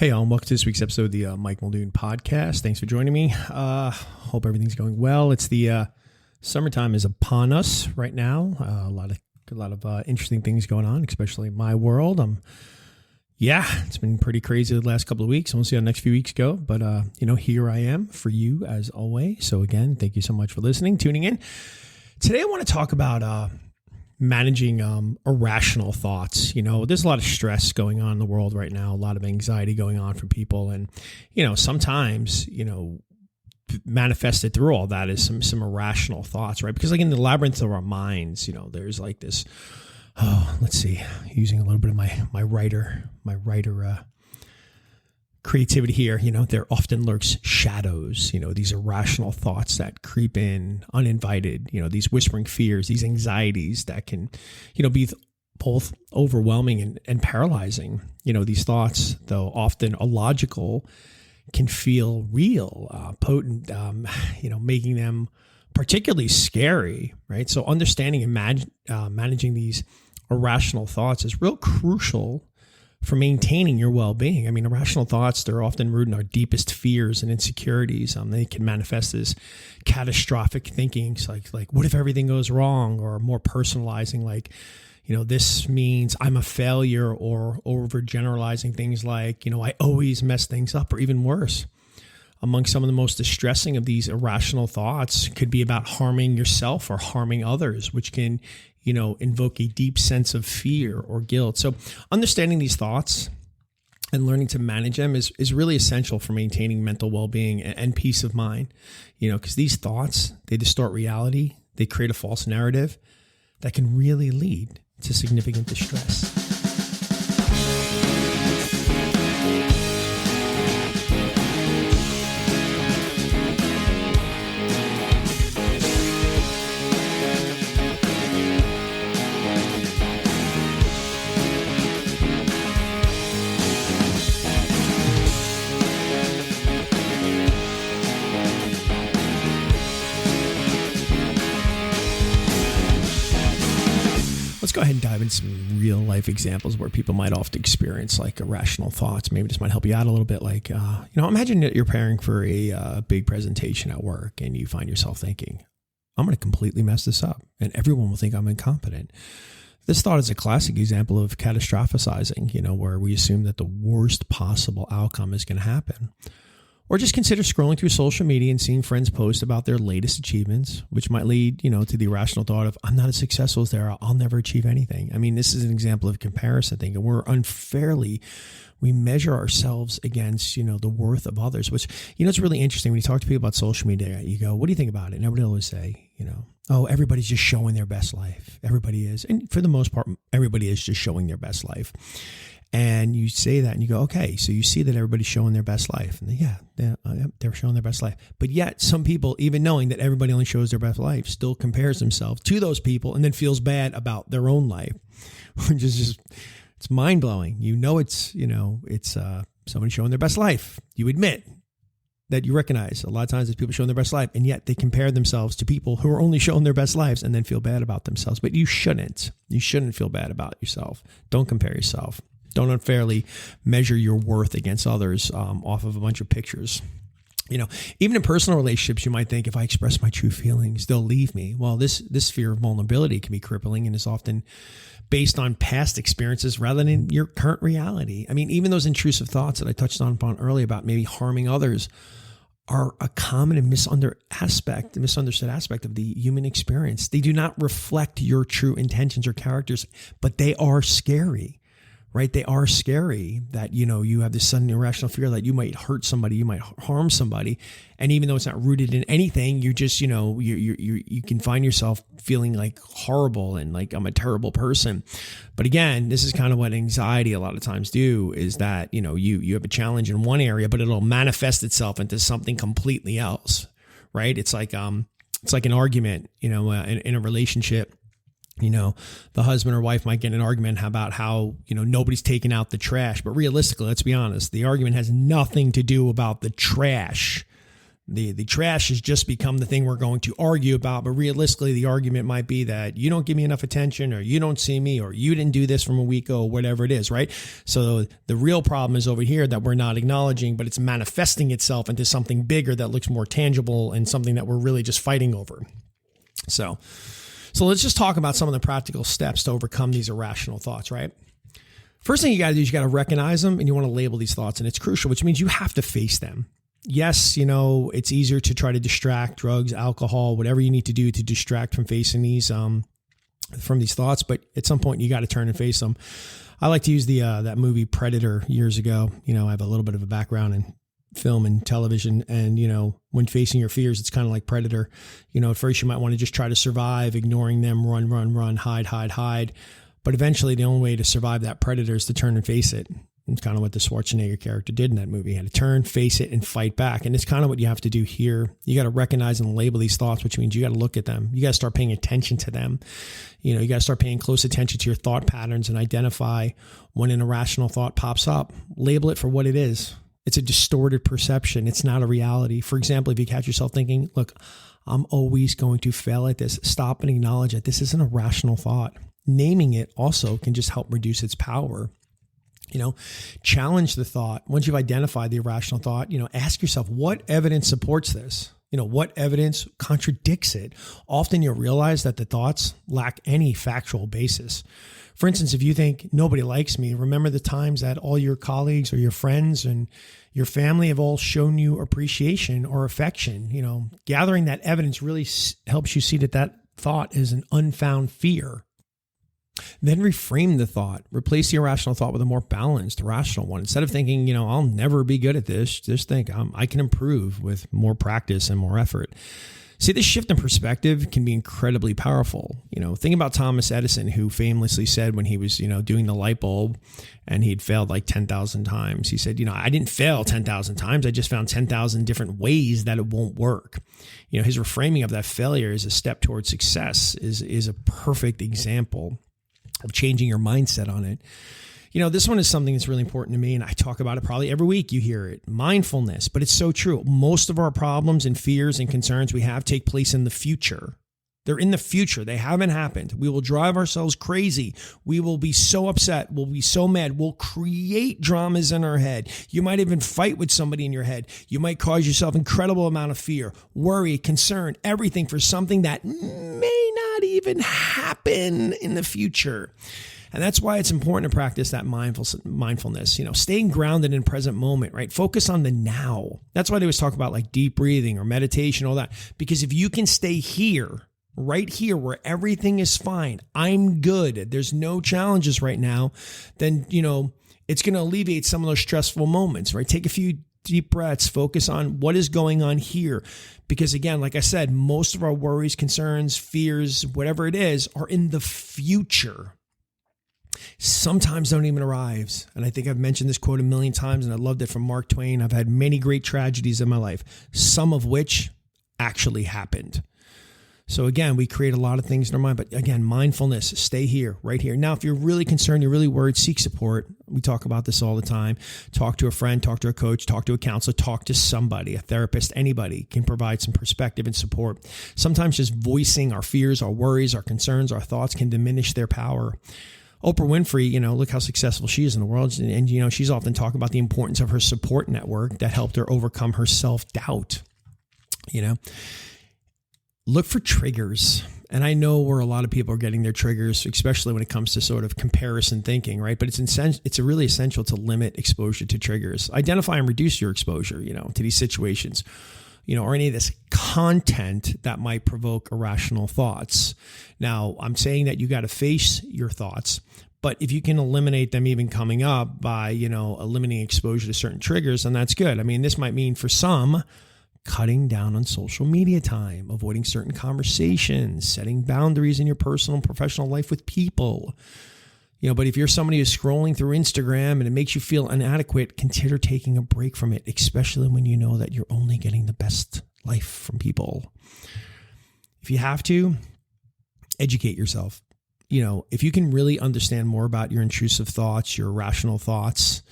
Hey, all, and welcome to this week's episode of the Mike Muldoon Podcast. Thanks for joining me. Hope everything's going well. It's the summertime is upon us right now. A lot of interesting things going on, especially in my world. It's been pretty crazy the last couple of weeks. We'll see how the next few weeks go. But here I am for you as always. So again, thank you so much for listening, tuning in. Today, I want to talk about managing irrational thoughts. There's a lot of stress going on in the world right now, a lot of anxiety going on for people. And, sometimes, manifested through all that is some irrational thoughts, right? Because like in the labyrinth of our minds, there's like this, using a little bit of my writer creativity here, there often lurks shadows, these irrational thoughts that creep in uninvited, these whispering fears, these anxieties that can, be both overwhelming and paralyzing. These thoughts, though often illogical, can feel real, potent, making them particularly scary, right? So understanding and managing these irrational thoughts is real crucial for maintaining your well-being. I mean, irrational thoughts, they're often rooted in our deepest fears and insecurities. They can manifest as catastrophic thinking, like what if everything goes wrong, or more personalizing, like, this means I'm a failure, or overgeneralizing things like, I always mess things up, or even worse. Among some of the most distressing of these irrational thoughts could be about harming yourself or harming others, which can invoke a deep sense of fear or guilt. So understanding these thoughts and learning to manage them is really essential for maintaining mental well-being and peace of mind, because these thoughts, they distort reality. They create a false narrative that can really lead to significant distress. Let's go ahead and dive into some real life examples where people might often experience like irrational thoughts. Maybe this might help you out a little bit. Like, imagine that you're preparing for a big presentation at work and you find yourself thinking, I'm going to completely mess this up and everyone will think I'm incompetent. This thought is a classic example of catastrophizing, where we assume that the worst possible outcome is going to happen. Or just consider scrolling through social media and seeing friends post about their latest achievements, which might lead, to the irrational thought of, I'm not as successful as they are. I'll never achieve anything. I mean, this is an example of comparison thinking. We measure ourselves against, the worth of others, which, it's really interesting when you talk to people about social media. You go, what do you think about it? And everybody will always say, oh, everybody's just showing their best life. Everybody is. And for the most part, everybody is just showing their best life. And you say that and you go, okay, so you see that everybody's showing their best life. And they're showing their best life. But yet some people, even knowing that everybody only shows their best life, still compares themselves to those people and then feels bad about their own life, which is just, it's mind blowing. It's somebody showing their best life. You admit that you recognize a lot of times it's people showing their best life, and yet they compare themselves to people who are only showing their best lives and then feel bad about themselves. But you shouldn't. You shouldn't feel bad about yourself. Don't compare yourself. Don't unfairly measure your worth against others off of a bunch of pictures. Even in personal relationships, you might think if I express my true feelings, they'll leave me. Well, this fear of vulnerability can be crippling and is often based on past experiences rather than your current reality. I mean, even those intrusive thoughts that I touched upon earlier about maybe harming others are a common and misunderstood aspect of the human experience. They do not reflect your true intentions or characters, but they are scary. Right? They are scary that, you have this sudden irrational fear that you might hurt somebody, you might harm somebody. And even though it's not rooted in anything, you just, you can find yourself feeling like horrible and like I'm a terrible person. But again, this is kind of what anxiety a lot of times do is that, you have a challenge in one area, but it'll manifest itself into something completely else. Right? It's like an argument, in a relationship. The husband or wife might get in an argument about how, nobody's taking out the trash. But realistically, let's be honest, the argument has nothing to do about the trash. The trash has just become the thing we're going to argue about. But realistically, the argument might be that you don't give me enough attention, or you don't see me, or you didn't do this from a week ago, whatever it is, right? So the real problem is over here that we're not acknowledging, but it's manifesting itself into something bigger that looks more tangible and something that we're really just fighting over. So let's just talk about some of the practical steps to overcome these irrational thoughts, right? First thing you got to do is you got to recognize them, and you want to label these thoughts, and it's crucial, which means you have to face them. Yes, it's easier to try to distract, drugs, alcohol, whatever you need to do to distract from facing these, from these thoughts. But at some point you got to turn and face them. I like to use that movie Predator years ago. I have a little bit of a background in film and television, and, when facing your fears, it's kind of like Predator. At first you might want to just try to survive, ignoring them, run, hide. But eventually the only way to survive that predator is to turn and face it. It's kind of what the Schwarzenegger character did in that movie. He had to turn, face it, and fight back. And it's kind of what you have to do here. You got to recognize and label these thoughts, which means you got to look at them. You got to start paying attention to them. You got to start paying close attention to your thought patterns and identify when an irrational thought pops up. Label it for what it is. It's a distorted perception. It's not a reality. For example, if you catch yourself thinking, look, I'm always going to fail at this, stop and acknowledge that this is an irrational thought. Naming it also can just help reduce its power. Challenge the thought. Once you've identified the irrational thought, ask yourself, what evidence supports this? What evidence contradicts it? Often you'll realize that the thoughts lack any factual basis. For instance, if you think nobody likes me, remember the times that all your colleagues or your friends and your family have all shown you appreciation or affection. Gathering that evidence really helps you see that thought is an unfound fear. Then reframe the thought. Replace the irrational thought with a more balanced, rational one. Instead of thinking, I'll never be good at this, just think I can improve with more practice and more effort. See, this shift in perspective can be incredibly powerful. Think about Thomas Edison, who famously said when he was, doing the light bulb and he'd failed like 10,000 times. He said, I didn't fail 10,000 times. I just found 10,000 different ways that it won't work. His reframing of that failure as a step towards success is a perfect example of changing your mindset on it. This one is something that's really important to me, and I talk about it probably every week. You hear it, mindfulness, but it's so true. Most of our problems and fears and concerns we have take place in the future. They're in the future. They haven't happened. We will drive ourselves crazy. We will be so upset. We'll be so mad. We'll create dramas in our head. You might even fight with somebody in your head. You might cause yourself incredible amount of fear, worry, concern, everything for something that may not even happen in the future. And that's why it's important to practice that mindfulness, staying grounded in present moment, right? Focus on the now. That's why they always talk about like deep breathing or meditation, all that. Because if you can stay here, right here where everything is fine, I'm good, there's no challenges right now, then, it's going to alleviate some of those stressful moments, right? Take a few deep breaths, focus on what is going on here. Because again, like I said, most of our worries, concerns, fears, whatever it is, are in the future. Sometimes don't even arrive. And I think I've mentioned this quote a million times, and I loved it from Mark Twain. I've had many great tragedies in my life, some of which actually happened. So again, we create a lot of things in our mind, but again, mindfulness, stay here, right here. Now, if you're really concerned, you're really worried, seek support. We talk about this all the time. Talk to a friend, talk to a coach, talk to a counselor, talk to somebody, a therapist, anybody can provide some perspective and support. Sometimes just voicing our fears, our worries, our concerns, our thoughts can diminish their power. Oprah Winfrey, look how successful she is in the world. And she's often talking about the importance of her support network that helped her overcome her self-doubt. Look for triggers. And I know where a lot of people are getting their triggers, especially when it comes to sort of comparison thinking, right? But it's really essential to limit exposure to triggers. Identify and reduce your exposure, to these situations, or any of this content that might provoke irrational thoughts. Now, I'm saying that you got to face your thoughts, but if you can eliminate them even coming up by, eliminating exposure to certain triggers, then that's good. I mean, this might mean for some, cutting down on social media time, avoiding certain conversations, setting boundaries in your personal and professional life with people. But if you're somebody who's scrolling through Instagram and it makes you feel inadequate, consider taking a break from it, especially when you know that you're only getting the best life from people. If you have to, educate yourself. If you can really understand more about your intrusive thoughts, your irrational thoughts,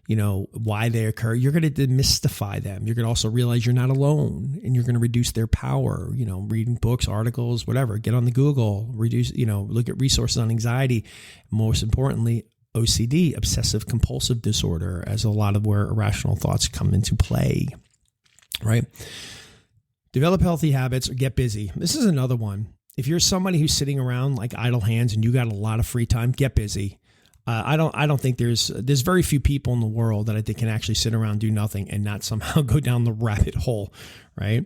why they occur. You're going to demystify them. You're going to also realize you're not alone, and you're going to reduce their power, reading books, articles, whatever. Get on the Google, reduce, look at resources on anxiety. Most importantly, OCD, obsessive compulsive disorder, as a lot of where irrational thoughts come into play, right? Develop healthy habits or get busy. This is another one. If you're somebody who's sitting around like idle hands and you got a lot of free time, get busy. I don't think there's very few people in the world that I think can actually sit around, do nothing, and not somehow go down the rabbit hole, right?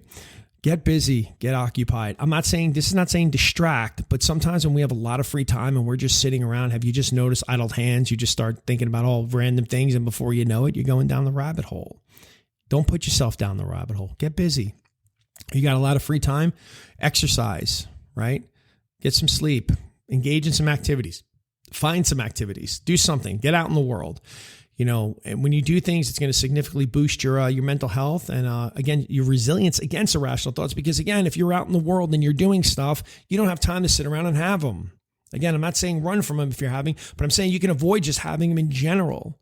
Get busy, get occupied. This is not saying distract, but sometimes when we have a lot of free time and we're just sitting around, have you just noticed idle hands? You just start thinking about all random things, and before you know it, you're going down the rabbit hole. Don't put yourself down the rabbit hole. Get busy. You got a lot of free time, exercise, right? Get some sleep, engage in some activities. Find some activities, do something, get out in the world. And when you do things, it's going to significantly boost your mental health and, again, your resilience against irrational thoughts. Because, again, if you're out in the world and you're doing stuff, you don't have time to sit around and have them. Again, I'm not saying run from them if you're having, but I'm saying you can avoid just having them in general.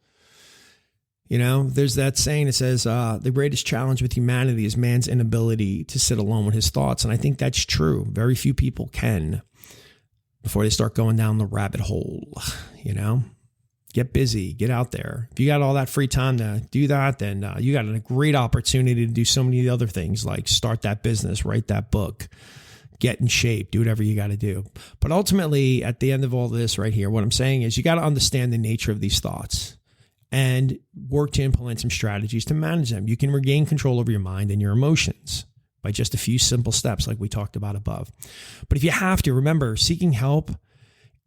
There's that saying that says the greatest challenge with humanity is man's inability to sit alone with his thoughts. And I think that's true. Very few people can. Before they start going down the rabbit hole, get busy, get out there. If you got all that free time to do that, then you got a great opportunity to do so many other things like start that business, write that book, get in shape, do whatever you got to do. But ultimately, at the end of all this right here, what I'm saying is you got to understand the nature of these thoughts and work to implement some strategies to manage them. You can regain control over your mind and your emotions by just a few simple steps like we talked about above. But if you have to, remember, seeking help,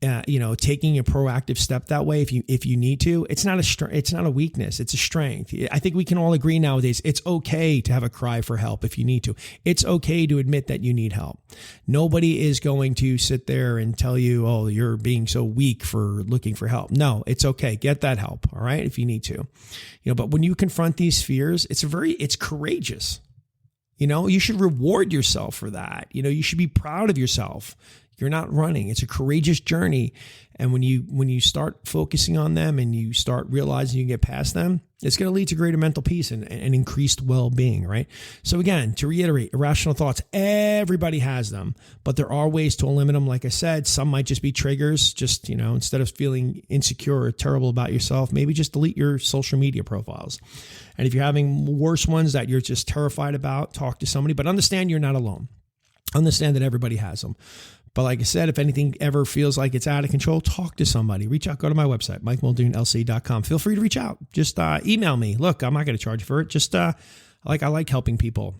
taking a proactive step that way, if you need to, it's not a weakness, it's a strength. I think we can all agree nowadays, it's okay to have a cry for help if you need to. It's okay to admit that you need help. Nobody is going to sit there and tell you, oh, you're being so weak for looking for help. No, it's okay. Get that help, all right, if you need to. But when you confront these fears, it's courageous. You should reward yourself for that. You should be proud of yourself. You're not running. It's a courageous journey. And when you start focusing on them and you start realizing you can get past them, it's going to lead to greater mental peace and increased well-being, right? So again, to reiterate, irrational thoughts, everybody has them, but there are ways to eliminate them. Like I said, some might just be triggers. Just, instead of feeling insecure or terrible about yourself, maybe just delete your social media profiles. And if you're having worse ones that you're just terrified about, talk to somebody, but understand you're not alone. Understand that everybody has them. But like I said, if anything ever feels like it's out of control, talk to somebody. Reach out. Go to my website, MikeMuldoonLC.com. Feel free to reach out. Just email me. Look, I'm not going to charge you for it. Just I like helping people.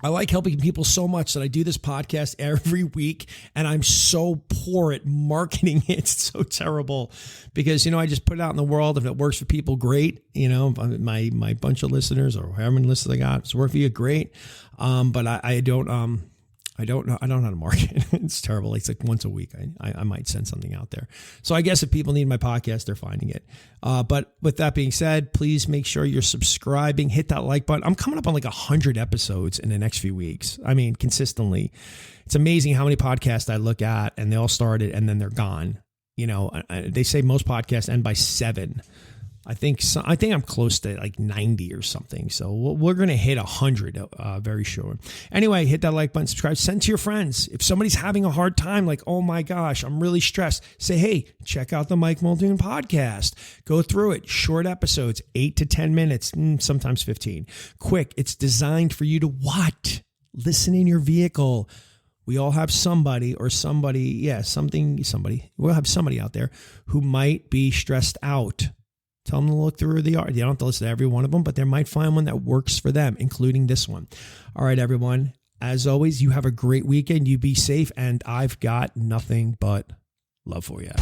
I like helping people so much that I do this podcast every week, and I'm so poor at marketing it. It's so terrible because, I just put it out in the world. If it works for people, great. My bunch of listeners or however many listeners I got, it's work for you, great. But I don't know how to market. It's terrible. It's like once a week. I might send something out there. So I guess if people need my podcast, they're finding it. But with that being said, please make sure you're subscribing, hit that like button. I'm coming up on like 100 episodes in the next few weeks. I mean, consistently. It's amazing how many podcasts I look at and they all started and then they're gone. They say most podcasts end by 7. I think I'm close to like 90 or something. So we're going to hit 100 very sure. Anyway, hit that like button, subscribe, send to your friends. If somebody's having a hard time, like, oh my gosh, I'm really stressed, say, hey, check out the Mike Muldoon podcast. Go through it. Short episodes, 8 to 10 minutes, sometimes 15. Quick. It's designed for you to what? Listen in your vehicle. We all have somebody. We'll have somebody out there who might be stressed out. Tell them to look through the art. You don't have to listen to every one of them, but they might find one that works for them, including this one. All right, everyone. As always, you have a great weekend. You be safe, and I've got nothing but love for you.